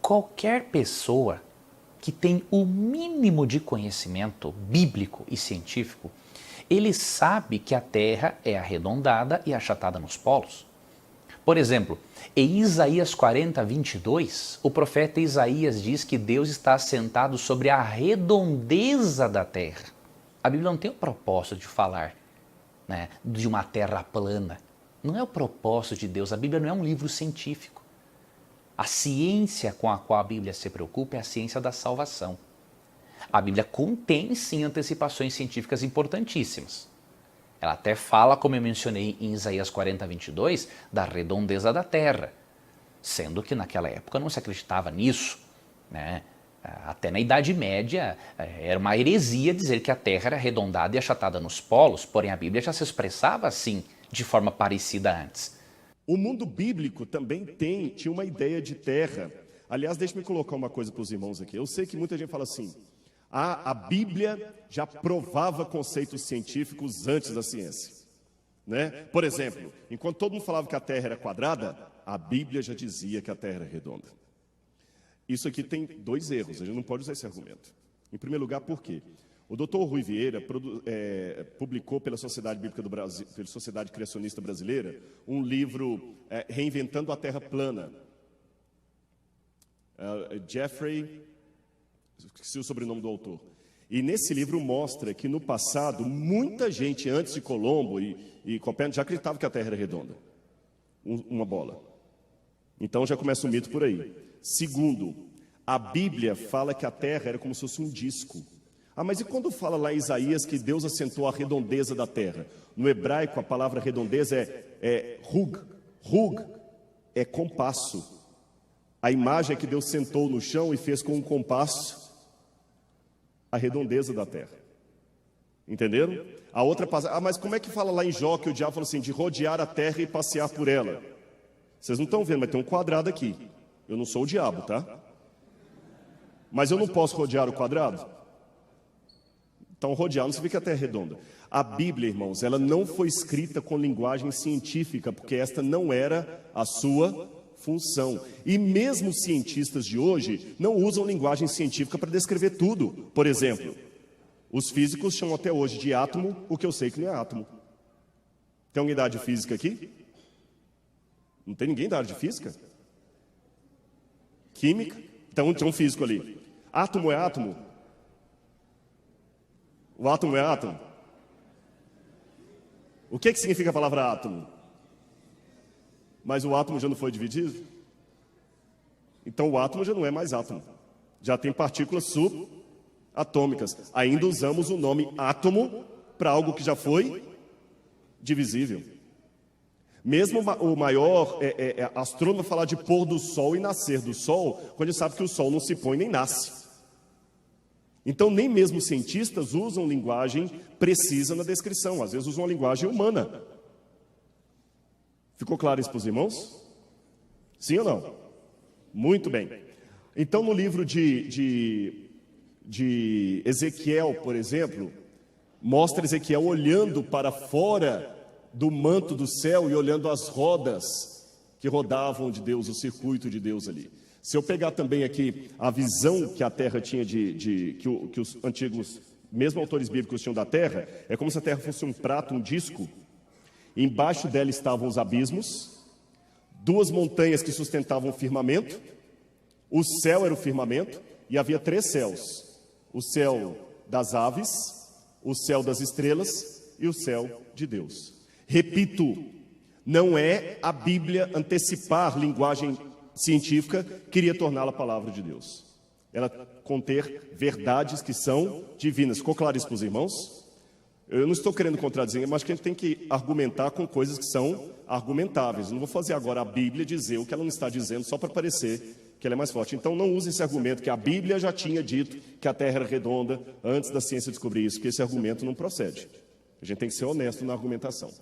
Qualquer pessoa que tem o mínimo de conhecimento bíblico e científico, ele sabe que a Terra é arredondada e achatada nos polos. Por exemplo, em Isaías 40, 22, o profeta Isaías diz que Deus está assentado sobre a redondeza da Terra. A Bíblia não tem o propósito de falar, né, de uma terra plana. Não é o propósito de Deus. A Bíblia não é um livro científico. A ciência com a qual a Bíblia se preocupa é a ciência da salvação. A Bíblia contém, sim, antecipações científicas importantíssimas. Ela até fala, como eu mencionei em Isaías 40, 22, da redondeza da terra, sendo que naquela época não se acreditava nisso, né? Até na Idade Média era uma heresia dizer que a Terra era arredondada e achatada nos polos, porém a Bíblia já se expressava assim, de forma parecida antes. O mundo bíblico também tinha uma ideia de terra. Aliás, deixa-me colocar uma coisa para os irmãos aqui. Eu sei que muita gente fala assim, a Bíblia já provava conceitos científicos antes da ciência, né? Por exemplo, enquanto todo mundo falava que a Terra era quadrada, a Bíblia já dizia que a Terra era redonda. Isso aqui tem dois erros, a gente não pode usar esse argumento. Em primeiro lugar, por quê? O Dr. Rui Vieira publicou pela Sociedade Bíblica do Brasil, pela Sociedade Criacionista Brasileira, um livro Reinventando a Terra Plana. Jeffrey, esqueci o sobrenome do autor. E nesse livro mostra que no passado, muita gente antes de Colombo e Copérnico já acreditava que a Terra era redonda. Uma bola. Então já começa o mito por aí. Segundo, a Bíblia fala que a Terra era como se fosse um disco. Ah, mas e quando fala lá em Isaías que Deus assentou a redondeza da Terra? No hebraico, a palavra redondeza é rug. Rug é compasso. A imagem é que Deus sentou no chão e fez com um compasso a redondeza da Terra. Entenderam? A outra passagem, mas como é que fala lá em Jó que o diabo falou assim, de rodear a Terra e passear por ela? Vocês não estão vendo, mas tem um quadrado aqui. Eu não sou o diabo, tá? Mas eu não posso rodear o quadrado? Então, rodear não significa que a Terra é redonda. A Bíblia, irmãos, ela não foi escrita com linguagem científica, porque esta não era a sua função. E mesmo os cientistas de hoje não usam linguagem científica para descrever tudo. Por exemplo, os físicos chamam até hoje de átomo o que eu sei que não é átomo. Tem alguém da área de física aqui? Não tem ninguém da área de física? Química? Então tem um físico ali. Átomo é átomo? O átomo é átomo? O que significa a palavra átomo? Mas o átomo já não foi dividido? Então o átomo já não é mais átomo. Já tem partículas subatômicas. Ainda usamos o nome átomo para algo que já foi divisível. Mesmo o maior astrônomo falar de pôr do sol e nascer do sol, quando ele sabe que o sol não se põe nem nasce. Então, nem mesmo cientistas usam linguagem precisa na descrição. Às vezes usam uma linguagem humana. Ficou claro isso para os irmãos? Sim ou não? Muito bem. Então, no livro de Ezequiel, por exemplo, mostra Ezequiel olhando para fora do manto do céu e olhando as rodas que rodavam de Deus, o circuito de Deus ali. Se eu pegar também aqui a visão que a Terra tinha que os antigos, mesmo autores bíblicos tinham da Terra, é como se a Terra fosse um prato, um disco. Embaixo dela estavam os abismos, duas montanhas que sustentavam o firmamento, o céu era o firmamento e havia três céus: o céu das aves, o céu das estrelas e o céu de Deus. Repito, não é a Bíblia antecipar linguagem científica, queria torná-la a palavra de Deus. Ela conter verdades que são divinas. Ficou claro isso para os irmãos? Eu não estou querendo contradizer, mas que a gente tem que argumentar com coisas que são argumentáveis. Não vou fazer agora a Bíblia dizer o que ela não está dizendo só para parecer que ela é mais forte. Então não use esse argumento que a Bíblia já tinha dito que a Terra era redonda antes da ciência descobrir isso, porque esse argumento não procede. A gente tem que ser honesto na argumentação.